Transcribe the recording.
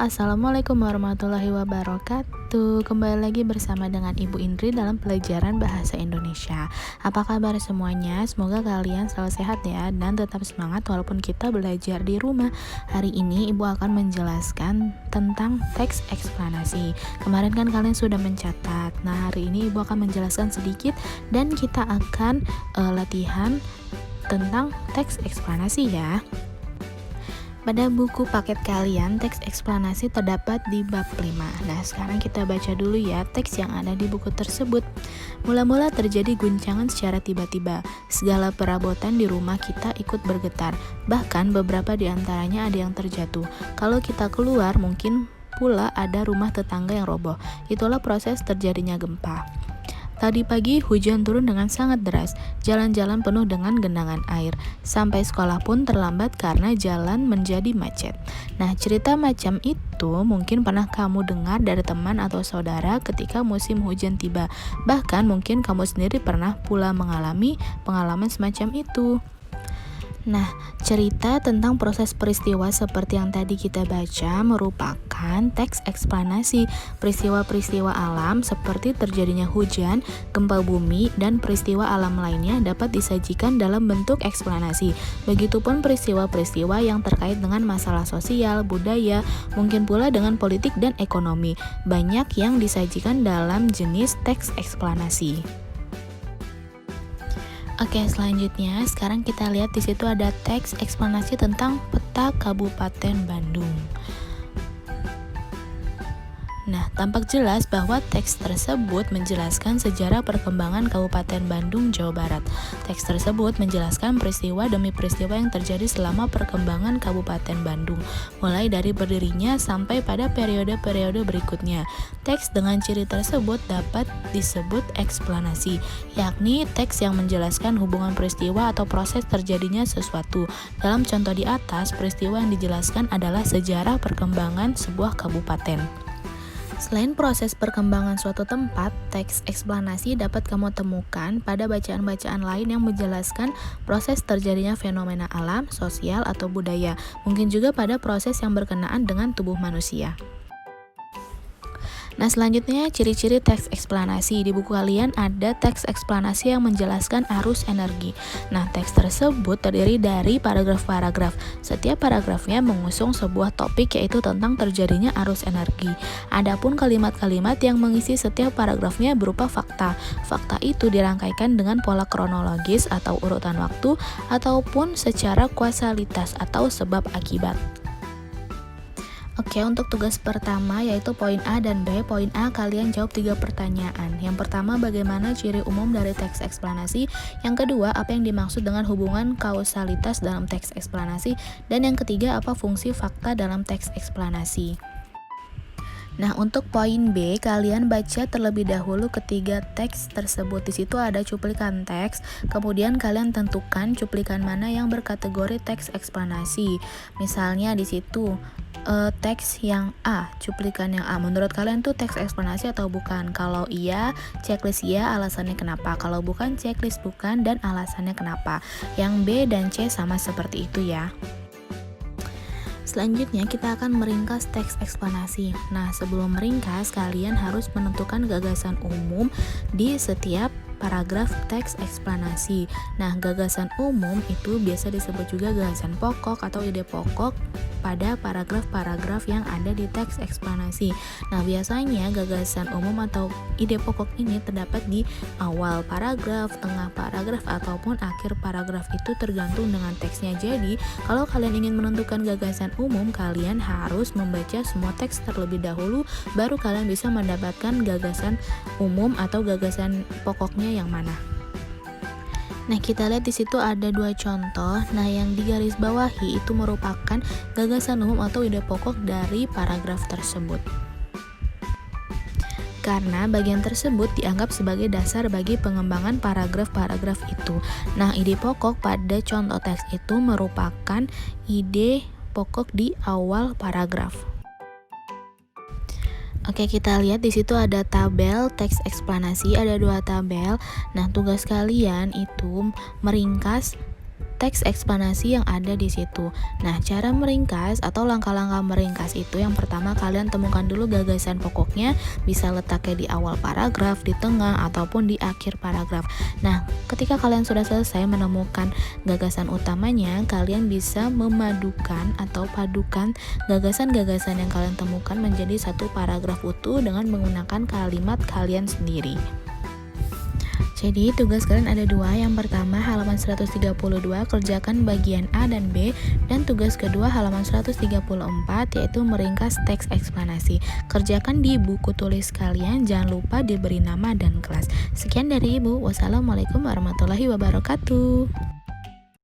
Assalamualaikum warahmatullahi wabarakatuh. Kembali lagi bersama dengan Ibu Indri dalam pelajaran Bahasa Indonesia. Apa kabar semuanya? Semoga kalian selalu sehat ya, dan tetap semangat walaupun kita belajar di rumah. Hari ini Ibu akan menjelaskan tentang teks eksplanasi. Kemarin kan kalian sudah mencatat. Nah, hari ini Ibu akan menjelaskan sedikit dan kita akan latihan tentang teks eksplanasi ya. Pada buku paket kalian, teks eksplanasi terdapat di bab 5. Nah, sekarang kita baca dulu ya teks yang ada di buku tersebut. Mula-mula terjadi guncangan secara tiba-tiba. Segala perabotan di rumah kita ikut bergetar. Bahkan beberapa di antaranya ada yang terjatuh. Kalau kita keluar, mungkin pula ada rumah tetangga yang roboh. Itulah proses terjadinya gempa. Tadi pagi hujan turun dengan sangat deras, jalan-jalan penuh dengan genangan air. Sampai sekolah pun terlambat karena jalan menjadi macet. Nah, cerita macam itu mungkin pernah kamu dengar dari teman atau saudara ketika musim hujan tiba. Bahkan mungkin kamu sendiri pernah pula mengalami pengalaman semacam itu. Nah, cerita tentang proses peristiwa seperti yang tadi kita baca merupakan teks eksplanasi. Peristiwa-peristiwa alam seperti terjadinya hujan, gempa bumi, dan peristiwa alam lainnya dapat disajikan dalam bentuk eksplanasi. Begitupun peristiwa-peristiwa yang terkait dengan masalah sosial, budaya, mungkin pula dengan politik dan ekonomi. Banyak yang disajikan dalam jenis teks eksplanasi. Oke, selanjutnya sekarang kita lihat di situ ada teks eksplanasi tentang peta Kabupaten Bandung. Nah, tampak jelas bahwa teks tersebut menjelaskan sejarah perkembangan Kabupaten Bandung, Jawa Barat. Teks tersebut menjelaskan peristiwa demi peristiwa yang terjadi selama perkembangan Kabupaten Bandung, mulai dari berdirinya sampai pada periode-periode berikutnya. Teks dengan ciri tersebut dapat disebut eksplanasi, yakni teks yang menjelaskan hubungan peristiwa atau proses terjadinya sesuatu. Dalam contoh di atas, peristiwa yang dijelaskan adalah sejarah perkembangan sebuah kabupaten. Selain proses perkembangan suatu tempat, teks eksplanasi dapat kamu temukan pada bacaan-bacaan lain yang menjelaskan proses terjadinya fenomena alam, sosial, atau budaya. Mungkin juga pada proses yang berkenaan dengan tubuh manusia. Nah, selanjutnya ciri-ciri teks eksplanasi. Di buku kalian ada teks eksplanasi yang menjelaskan arus energi. Nah, teks tersebut terdiri dari paragraf-paragraf. Setiap paragrafnya mengusung sebuah topik yaitu tentang terjadinya arus energi. Adapun kalimat-kalimat yang mengisi setiap paragrafnya berupa fakta. Fakta itu dirangkaikan dengan pola kronologis atau urutan waktu ataupun secara kausalitas atau sebab akibat. Oke, untuk tugas pertama yaitu poin A dan B. Poin A, kalian jawab 3 pertanyaan. Yang pertama, bagaimana ciri umum dari teks eksplanasi? Yang kedua, apa yang dimaksud dengan hubungan kausalitas dalam teks eksplanasi? Dan yang ketiga, apa fungsi fakta dalam teks eksplanasi? Nah, untuk poin B, kalian baca terlebih dahulu ketiga teks tersebut. Di situ ada cuplikan teks, kemudian kalian tentukan cuplikan mana yang berkategori teks eksplanasi. Misalnya di situ teks yang A, cuplikan yang A. Menurut kalian tuh teks eksplanasi atau bukan? Kalau iya, checklist iya, alasannya kenapa. Kalau bukan, checklist bukan dan alasannya kenapa. Yang B dan C sama seperti itu ya. Selanjutnya kita akan meringkas teks eksplanasi. Nah, sebelum meringkas, kalian harus menentukan gagasan umum di setiap paragraf teks eksplanasi. Nah, gagasan umum itu biasa disebut juga gagasan pokok atau ide pokok pada paragraf-paragraf yang ada di teks eksplanasi. Nah, biasanya gagasan umum atau ide pokok ini terdapat di awal paragraf, tengah paragraf, ataupun akhir paragraf, itu tergantung dengan teksnya. Jadi, kalau kalian ingin menentukan gagasan umum, kalian harus membaca semua teks terlebih dahulu, baru kalian bisa mendapatkan gagasan umum atau gagasan pokoknya yang mana. Nah, kita lihat di situ ada 2 contoh. Nah, yang digarisbawahi itu merupakan gagasan umum atau ide pokok dari paragraf tersebut. Karena bagian tersebut dianggap sebagai dasar bagi pengembangan paragraf-paragraf itu. Nah, ide pokok pada contoh teks itu merupakan ide pokok di awal paragraf. Oke, kita lihat di situ ada tabel teks eksplanasi, ada 2 tabel. Nah, tugas kalian itu meringkas teks eksplanasi yang ada di situ. Nah, cara meringkas atau langkah-langkah meringkas itu yang pertama kalian temukan dulu gagasan pokoknya, bisa letaknya di awal paragraf, di tengah, ataupun di akhir paragraf. Nah, ketika kalian sudah selesai menemukan gagasan utamanya, kalian bisa memadukan atau padukan gagasan-gagasan yang kalian temukan menjadi satu paragraf utuh dengan menggunakan kalimat kalian sendiri. Jadi tugas kalian ada dua. Yang pertama halaman 132 kerjakan bagian A dan B, dan tugas kedua halaman 134 yaitu meringkas teks eksplanasi. Kerjakan di buku tulis kalian, jangan lupa diberi nama dan kelas. Sekian dari Ibu. Wassalamualaikum warahmatullahi wabarakatuh.